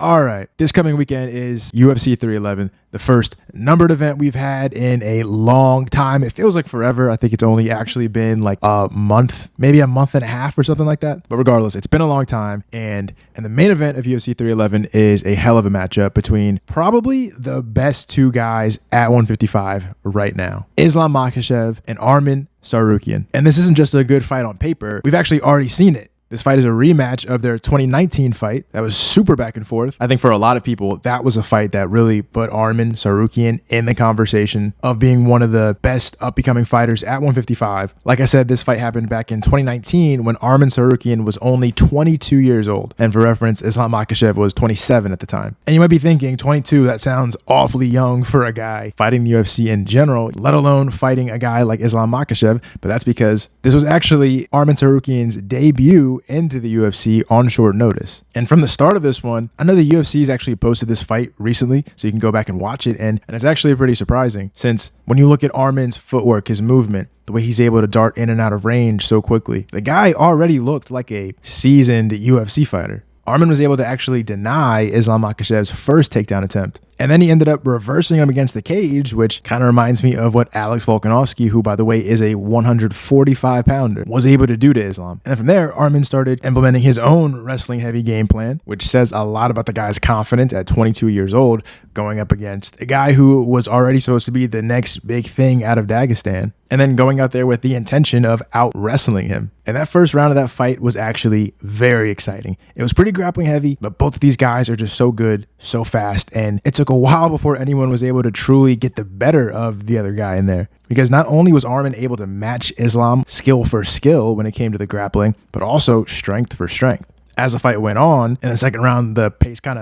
All right, this coming weekend is UFC 311, the first numbered event we've had in a long time. It feels like forever. I think it's only actually been like a month, maybe a month and a half or something like that. But regardless, it's been a long time. And the main event of UFC 311 is a hell of a matchup between probably the best two guys at 155 right now, Islam Makhachev and Armen Tsarukyan. And this isn't just a good fight on paper. We've actually already seen it. This fight is a rematch of their 2019 fight that was super back and forth. I think for a lot of people, that was a fight that really put Armen Tsarukyan in the conversation of being one of the best up-and-coming fighters at 155. Like I said, this fight happened back in 2019 when Armen Tsarukyan was only 22 years old. And for reference, Islam Makhachev was 27 at the time. And you might be thinking, 22, that sounds awfully young for a guy fighting the UFC in general, let alone fighting a guy like Islam Makhachev. But that's because this was actually Armen Tsarukyan's debut into the UFC on short notice. And from the start of this one, I know the UFC's actually posted this fight recently, so you can go back and watch it, and it's actually pretty surprising, since when you look at Armen's footwork, his movement, the way he's able to dart in and out of range so quickly, the guy already looked like a seasoned UFC fighter. Armen was able to actually deny Islam Makhachev's first takedown attempt. And then he ended up reversing him against the cage, which kind of reminds me of what Alex Volkanovski, who by the way is a 145-pounder, was able to do to Islam. And then from there, Armen started implementing his own wrestling-heavy game plan, which says a lot about the guy's confidence at 22 years old, going up against a guy who was already supposed to be the next big thing out of Dagestan, and then going out there with the intention of out-wrestling him. And that first round of that fight was actually very exciting. It was pretty grappling heavy, but both of these guys are just so good, so fast, and it took a while before anyone was able to truly get the better of the other guy in there. Because not only was Armen able to match Islam skill for skill when it came to the grappling, but also strength for strength. As the fight went on, in the second round, the pace kind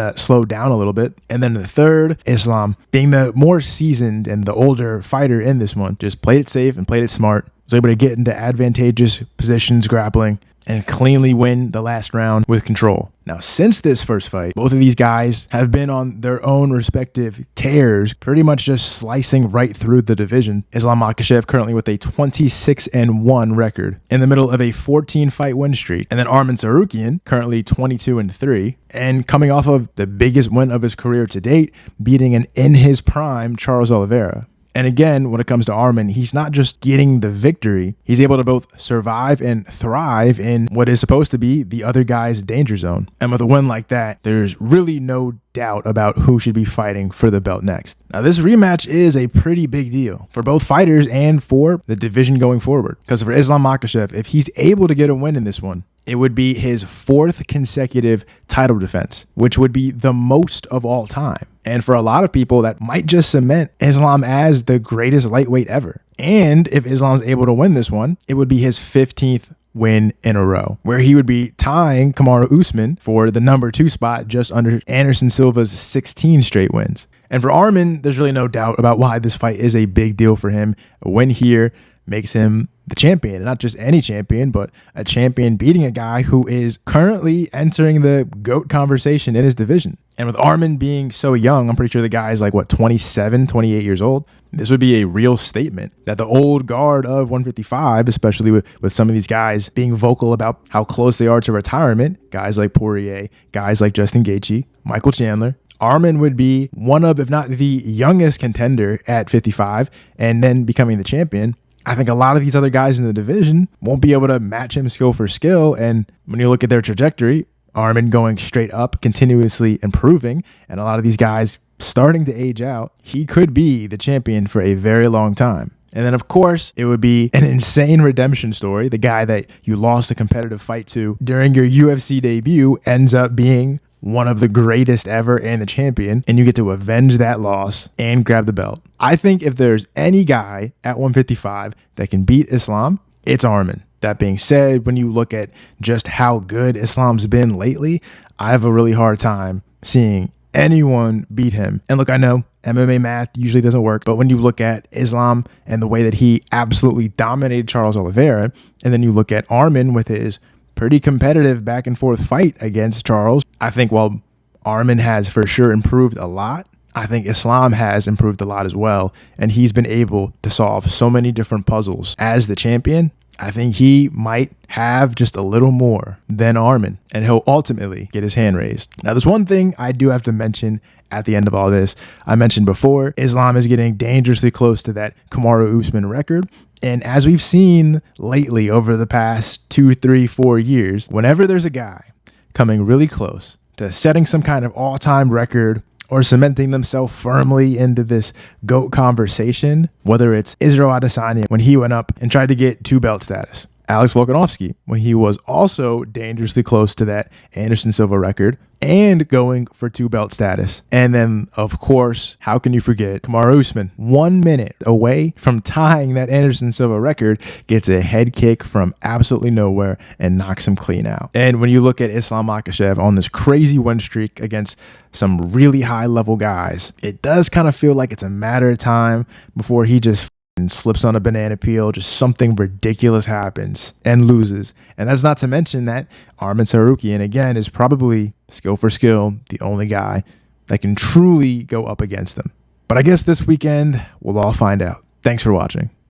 of slowed down a little bit. And then in the third, Islam, being the more seasoned and the older fighter in this one, just played it safe and played it smart. Was able to get into advantageous positions grappling and cleanly win the last round with control. Now, since this first fight, both of these guys have been on their own respective tears, pretty much just slicing right through the division. Islam Makhachev currently with a 26-1 record in the middle of a 14-fight win streak. And then Armen Tsarukyan currently 22-3 and coming off of the biggest win of his career to date, beating an in his prime Charles Oliveira. And again, when it comes to Armen, he's not just getting the victory. He's able to both survive and thrive in what is supposed to be the other guy's danger zone. And with a win like that, there's really no doubt about who should be fighting for the belt next. Now, this rematch is a pretty big deal for both fighters and for the division going forward. Because for Islam Makhachev, if he's able to get a win in this one, it would be his fourth consecutive title defense, which would be the most of all time. And for a lot of people, that might just cement Islam as the greatest lightweight ever. And if Islam's able to win this one, it would be his 15th win in a row, where he would be tying Kamaru Usman for the number 2 spot just under Anderson Silva's 16 straight wins. And for Armen, there's really no doubt about why this fight is a big deal for him. A win here makes him the champion, and not just any champion, but a champion beating a guy who is currently entering the GOAT conversation in his division. And with Armen being so young, I'm pretty sure the guy is like, 27, 28 years old. This would be a real statement that the old guard of 155, especially with some of these guys being vocal about how close they are to retirement, guys like Poirier, guys like Justin Gaethje, Michael Chandler, Armen would be one of, if not the youngest contender at 55, and then becoming the champion. I think a lot of these other guys in the division won't be able to match him skill for skill. And when you look at their trajectory, Armen going straight up, continuously improving, and a lot of these guys starting to age out, he could be the champion for a very long time. And then, of course, it would be an insane redemption story. The guy that you lost a competitive fight to during your UFC debut ends up being one of the greatest ever and the champion, and you get to avenge that loss and grab the belt. I think if there's any guy at 155 that can beat Islam, it's Armen. That being said, when you look at just how good Islam's been lately, I have a really hard time seeing anyone beat him. And look, I know MMA math usually doesn't work, but when you look at Islam and the way that he absolutely dominated Charles Oliveira, and then you look at Armen with his pretty competitive back and forth fight against Charles, I think while Armen has for sure improved a lot, I think Islam has improved a lot as well. And he's been able to solve so many different puzzles as the champion. I think he might have just a little more than Armen, and he'll ultimately get his hand raised. Now, there's one thing I do have to mention at the end of all this. I mentioned before, Islam is getting dangerously close to that Kamaru Usman record. And as we've seen lately over the past 2, 3, 4 years, whenever there's a guy coming really close to setting some kind of all-time record or cementing themselves firmly into this GOAT conversation, whether it's Israel Adesanya when he went up and tried to get 2-belt status, Alex Volkanovski when he was also dangerously close to that Anderson Silva record and going for 2-belt status. And then, of course, how can you forget Kamaru Usman? 1 minute away from tying that Anderson Silva record, gets a head kick from absolutely nowhere and knocks him clean out. And when you look at Islam Makhachev on this crazy win streak against some really high-level guys, it does kind of feel like it's a matter of time before he just and slips on a banana peel, just something ridiculous happens and loses. And that's not to mention that Armen Tsarukyan, again, is probably skill for skill the only guy that can truly go up against them. But I guess this weekend we'll all find out. Thanks for watching.